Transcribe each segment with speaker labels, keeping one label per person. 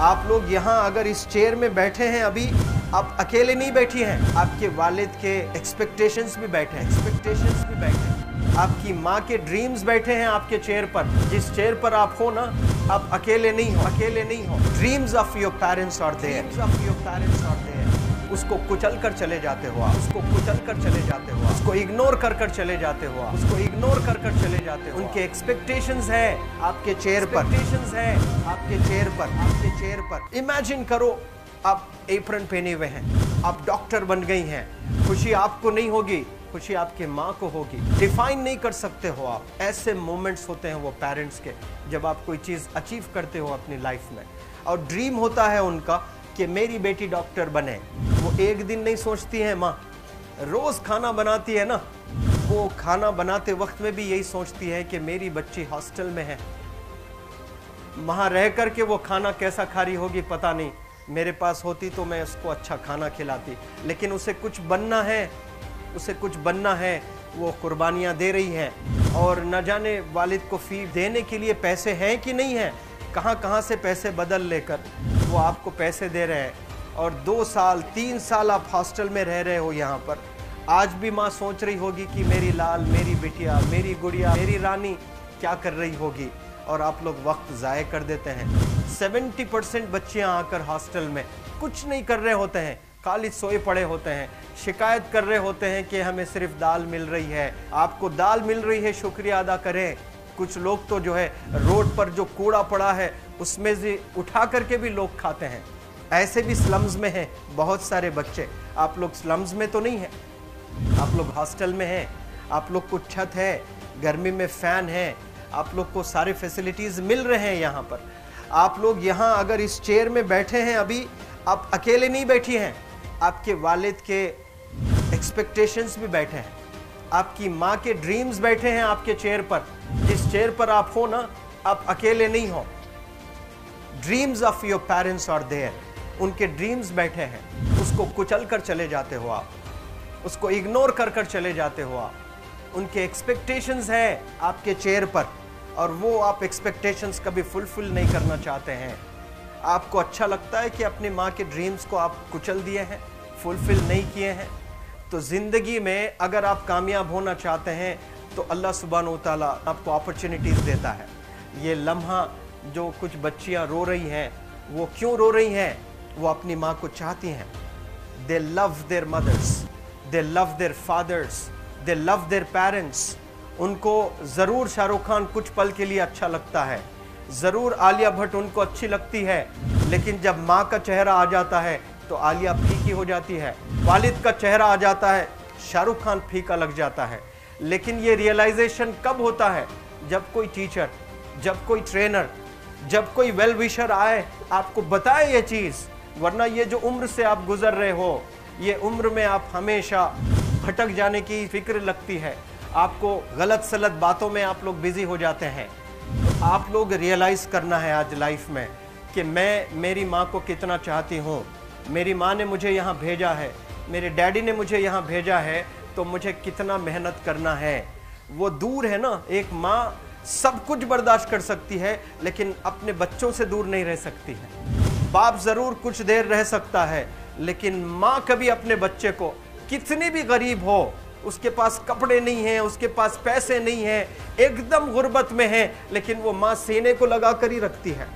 Speaker 1: आप लोग यहाँ अगर इस चेयर में बैठे हैं अभी, आप अकेले नहीं बैठी हैं, आपके वालिद के एक्सपेक्टेशंस भी बैठे हैं, आपकी माँ के ड्रीम्स बैठे हैं आपके चेयर पर। जिस चेयर पर आप हो ना, आप अकेले नहीं हो। Dreams of your parents are there. उसको कुचल कर चले जाते हो आप, उसको इग्नोर कर चले जाते हो उनके एक्सपेक्टेशंस है आपके चेयर पर। इमेजिन करो, आप एप्रन पहने हुए हैं, आप डॉक्टर बन गई हैं। खुशी आपको नहीं होगी, खुशी आपके माँ को होगी। डिफाइन नहीं कर सकते हो आप। ऐसे मोमेंट्स होते हैं वो पेरेंट्स के, जब आप कोई चीज़ अचीव करते हो अपनी लाइफ में, और ड्रीम होता है उनका कि मेरी बेटी डॉक्टर बने। वो एक दिन नहीं सोचती है माँ, रोज़ खाना बनाती है ना, वो खाना बनाते वक्त में भी यही सोचती है कि मेरी बच्ची हॉस्टल में है, वहाँ रह कर के वो खाना कैसा खा रही होगी पता नहीं। मेरे पास होती तो मैं उसको अच्छा खाना खिलाती, लेकिन उसे कुछ बनना है, वो कुर्बानियाँ दे रही हैं। और न जाने वालिद को फी देने के लिए पैसे हैं कि नहीं हैं, कहाँ से पैसे बदल लेकर वो आपको पैसे दे रहे हैं। और 2 साल 3 साल आप हॉस्टल में रह रहे हो यहाँ पर। आज भी माँ सोच रही होगी कि मेरी लाल, मेरी बिटिया, मेरी गुड़िया, मेरी रानी क्या कर रही होगी, और आप लोग वक्त ज़ाय कर देते हैं। 70% बच्चियाँ आकर हॉस्टल में कुछ नहीं कर रहे होते हैं, खाली सोए पड़े होते हैं, शिकायत कर रहे होते हैं कि हमें सिर्फ दाल मिल रही है। आपको दाल मिल रही है, शुक्रिया अदा करें। कुछ लोग तो जो है रोड पर जो कूड़ा पड़ा है उसमें से उठा करके भी लोग खाते हैं। ऐसे भी स्लम्स में हैं बहुत सारे बच्चे। आप लोग स्लम्स में तो नहीं हैं, आप लोग हॉस्टल में हैं, आप लोग को छत है, गर्मी में फ़ैन है, आप लोग को सारे फैसिलिटीज़ मिल रहे हैं यहाँ पर। आप लोग यहाँ अगर इस चेयर में बैठे हैं अभी, आप अकेले नहीं बैठी हैं, आपके वालिद के एक्सपेक्टेशंस भी बैठे हैं, आपकी माँ के ड्रीम्स बैठे हैं आपके चेयर पर। जिस चेयर पर आप हो ना, आप अकेले नहीं हो। Dreams of your parents are there. उनके ड्रीम्स बैठे हैं, उसको कुचल कर चले जाते हो आप, उसको इग्नोर कर चले जाते हो आप। उनके एक्सपेक्टेशंस है आपके चेयर पर, और वो आप एक्सपेक्टेशंस कभी फुलफिल नहीं करना चाहते हैं। आपको अच्छा लगता है कि अपनी माँ के ड्रीम्स को आप कुचल दिए हैं, फुलफिल नहीं किए हैं। तो ज़िंदगी में अगर आप कामयाब होना चाहते हैं तो अल्लाह सुब्हानहू व तआला आपको अपॉर्चुनिटीज़ देता है। ये लम्हा जो कुछ बच्चियाँ रो रही हैं, वो क्यों रो रही हैं? वो अपनी माँ को चाहती हैं। They love their mothers, they love their fathers, they love their parents. उनको ज़रूर शाहरुख खान कुछ पल के लिए अच्छा लगता है, ज़रूर आलिया भट्ट उनको अच्छी लगती है, लेकिन जब माँ का चेहरा आ जाता है तो आलिया फीकी हो जाती है। वालिद का चेहरा आ जाता है, शाहरुख खान फीका लग जाता है। लेकिन ये रियलाइजेशन कब होता है? जब कोई टीचर, जब कोई ट्रेनर, जब कोई वेल विशर आए, आपको बताए ये चीज़। वरना ये जो उम्र से आप गुजर रहे हो, ये उम्र में आप हमेशा भटक जाने की फिक्र लगती है, आपको गलत सलत बातों में आप लोग बिजी हो जाते हैं। तो आप लोग रियलाइज़ करना है आज लाइफ में कि मैं मेरी माँ को कितना चाहती हूँ। मेरी माँ ने मुझे यहाँ भेजा है, मेरे डैडी ने मुझे यहाँ भेजा है, तो मुझे कितना मेहनत करना है। वो दूर है ना, एक माँ सब कुछ बर्दाश्त कर सकती है, लेकिन अपने बच्चों से दूर नहीं रह सकती है। बाप ज़रूर कुछ देर रह सकता है, लेकिन माँ कभी अपने बच्चे को, कितनी भी गरीब हो, उसके पास कपड़े नहीं हैं, उसके पास पैसे नहीं हैं, एकदम गुर्बत में है, लेकिन वो माँ सीने को लगा कर ही रखती है।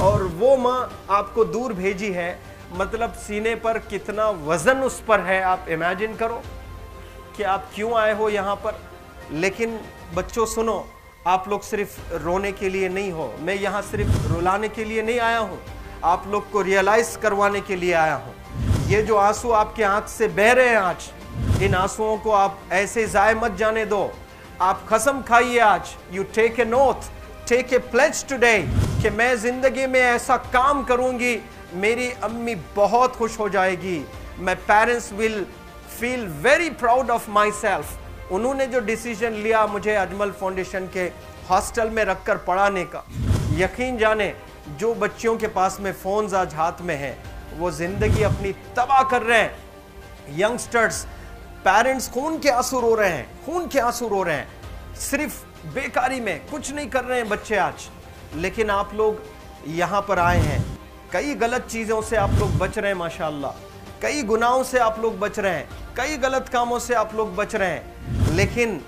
Speaker 1: और वो माँ आपको दूर भेजी है, मतलब सीने पर कितना वज़न उस पर है। आप इमेजिन करो कि आप क्यों आए हो यहाँ पर। लेकिन बच्चों सुनो, आप लोग सिर्फ रोने के लिए नहीं हो, मैं यहाँ सिर्फ रुलाने के लिए नहीं आया हूँ, आप लोग को रियलाइज़ करवाने के लिए आया हूँ। ये जो आंसू आपके आँख से बह रहे हैं आज, इन आंसुओं को आप ऐसे ज़ाय मत जाने दो। आप कसम खाइए आज, you take a note, take a pledge today, कि मैं ज़िंदगी में ऐसा काम करूँगी, मेरी अम्मी बहुत खुश हो जाएगी, my parents will feel very proud of my self. उन्होंने जो डिसीजन लिया मुझे अजमल फाउंडेशन के हॉस्टल में रखकर पढ़ाने का, यकीन जाने जो बच्चियों के पास में फ़ोन्स आज हाथ में हैं, वो ज़िंदगी अपनी तबाह कर रहे हैं। यंगस्टर्स, पेरेंट्स खून के आंसू रो रहे हैं, खून के आंसू रो रहे हैं, सिर्फ बेकारी में कुछ नहीं कर रहे हैं बच्चे आज। लेकिन आप लोग यहाँ पर आए हैं, कई गलत चीज़ों से आप लोग बच रहे हैं माशाअल्लाह, कई गुनाहों से आप लोग बच रहे हैं, कई गलत कामों से आप लोग बच रहे हैं, लेकिन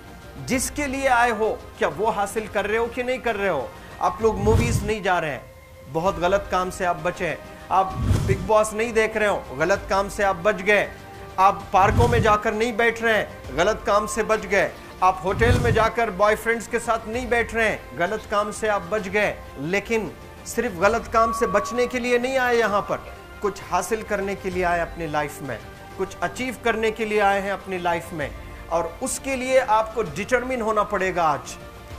Speaker 1: जिसके लिए आए हो क्या वो हासिल कर रहे हो कि नहीं कर रहे हो? आप लोग मूवीज़ नहीं जा रहे हैं, बहुत गलत काम से आप बचे हैं। आप बिग बॉस नहीं देख रहे हो, गलत काम से आप बच गए। आप पार्कों में जाकर नहीं बैठ रहे हैं, गलत काम से बच गए। आप होटल में जाकर बॉयफ्रेंड्स के साथ नहीं बैठ रहे हैं, गलत काम से आप बच गए। लेकिन सिर्फ गलत काम से बचने के लिए नहीं आए यहाँ पर, कुछ हासिल करने के लिए आए अपनी लाइफ में, कुछ अचीव करने के लिए आए हैं अपनी लाइफ में। और उसके लिए आपको डिटरमिन होना पड़ेगा।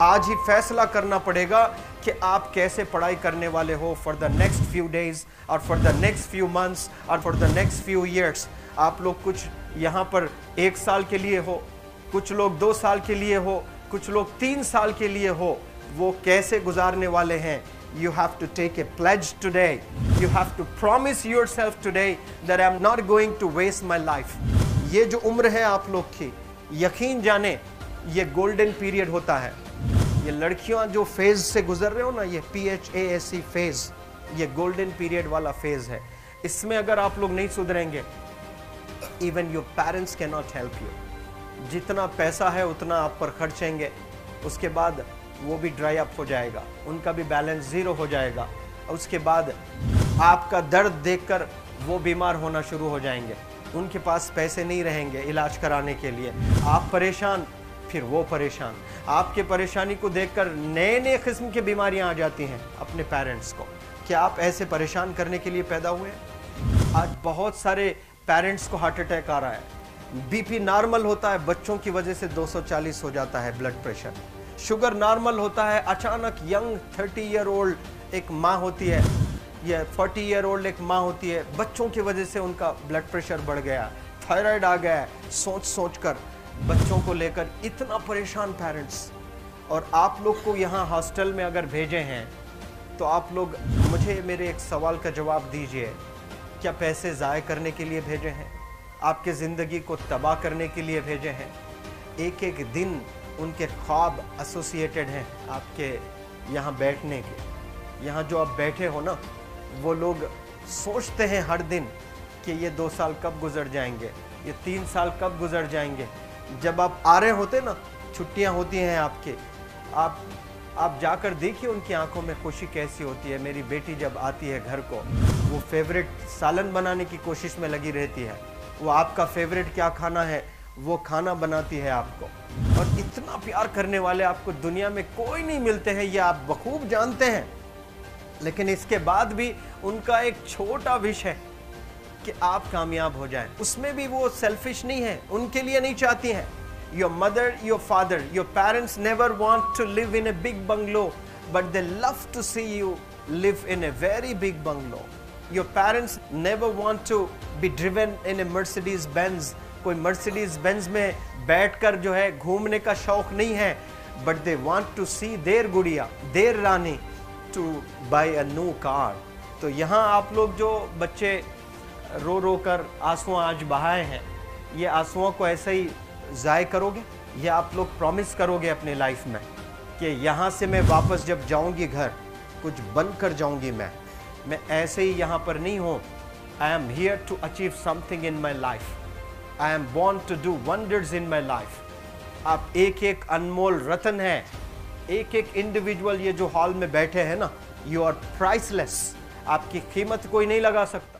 Speaker 1: आज ही फैसला करना पड़ेगा कि आप कैसे पढ़ाई करने वाले हो for the next few days और for the next few months और for the next few years. आप लोग कुछ यहाँ पर 1 साल के लिए हो, कुछ लोग 2 साल के लिए हो, कुछ लोग 3 साल के लिए हो, वो कैसे गुजारने वाले हैं? You have to take a pledge today. You have to promise yourself today that I'm not going to waste my life. ये जो उम्र है आप लोग की, यकीन जाने ये गोल्डन पीरियड होता है। ये लड़कियां जो फेज से गुजर रहे हो ना, ये PHASE फेज, ये गोल्डन पीरियड वाला फेज है। इसमें अगर आप लोग नहीं सुधरेंगे, even your parents can not help you. जितना पैसा है उतना आप पर खर्चेंगे, उसके बाद वो भी ड्राई अप हो जाएगा, उनका भी बैलेंस ज़ीरो हो जाएगा। उसके बाद आपका दर्द देखकर वो बीमार होना शुरू हो जाएंगे, उनके पास पैसे नहीं रहेंगे इलाज कराने के लिए। आप परेशान, फिर वो परेशान। आपके परेशानी को देखकर नए नए किस्म की बीमारियां आ जाती हैं अपने पेरेंट्स को। क्या आप ऐसे परेशान करने के लिए पैदा हुए हैं? आज बहुत सारे पेरेंट्स को हार्ट अटैक आ रहा है। BP नॉर्मल होता है, बच्चों की वजह से 240 हो जाता है ब्लड प्रेशर। शुगर नॉर्मल होता है, अचानक यंग 30 ईयर ओल्ड एक माँ होती है या 40 ईयर ओल्ड एक माँ होती है, बच्चों की वजह से उनका ब्लड प्रेशर बढ़ गया, थायराइड आ गया है। सोच कर बच्चों को लेकर इतना परेशान पेरेंट्स। और आप लोग को यहाँ हॉस्टल में अगर भेजे हैं तो आप लोग मुझे मेरे एक सवाल का जवाब दीजिए, क्या पैसे ज़ाय करने के लिए भेजे हैं? आपके ज़िंदगी को तबाह करने के लिए भेजे हैं? एक एक दिन उनके ख्वाब एसोसिएटेड हैं आपके यहाँ बैठने के। यहाँ जो आप बैठे हो ना, वो लोग सोचते हैं हर दिन कि ये 2 साल कब गुजर जाएंगे, ये 3 साल कब गुजर जाएंगे। जब आप आ रहे होते ना, छुट्टियाँ होती हैं आपके, आप जाकर देखिए उनकी आंखों में खुशी कैसी होती है। मेरी बेटी जब आती है घर को, वो फेवरेट सालन बनाने की कोशिश में लगी रहती है। वो आपका फेवरेट क्या खाना है वो खाना बनाती है आपको। और इतना प्यार करने वाले आपको दुनिया में कोई नहीं मिलते हैं, ये आप बखूब जानते हैं। लेकिन इसके बाद भी उनका एक छोटा विश है कि आप कामयाब हो जाएं। उसमें भी वो सेल्फिश नहीं है, उनके लिए नहीं चाहती हैं। Your mother, your father, your parents never want to live in a big bungalow, but they love to see you live in a very big bungalow. Your parents never want to be driven in a Mercedes Benz. कोई Mercedes Benz में बैठकर जो है घूमने का शौक नहीं है, but they want to see their गुड़िया, their Rani to buy a new car. तो यहाँ आप लोग जो बच्चे रो कर आंसू आज बहाए हैं, ये आंसुओं को ऐसे ही ज़ाय करोगे या आप लोग प्रॉमिस करोगे अपने लाइफ में कि यहाँ से मैं वापस जब जाऊँगी घर, कुछ बन कर जाऊँगी। मैं ऐसे ही यहाँ पर नहीं हूँ। I am here to achieve something in my life. I am born to do wonders in my life. आप एक एक अनमोल रतन है, एक एक इंडिविजुअल ये जो हॉल में बैठे हैं ना, यू आर प्राइसलेस। आपकी कीमत कोई नहीं लगा सकता।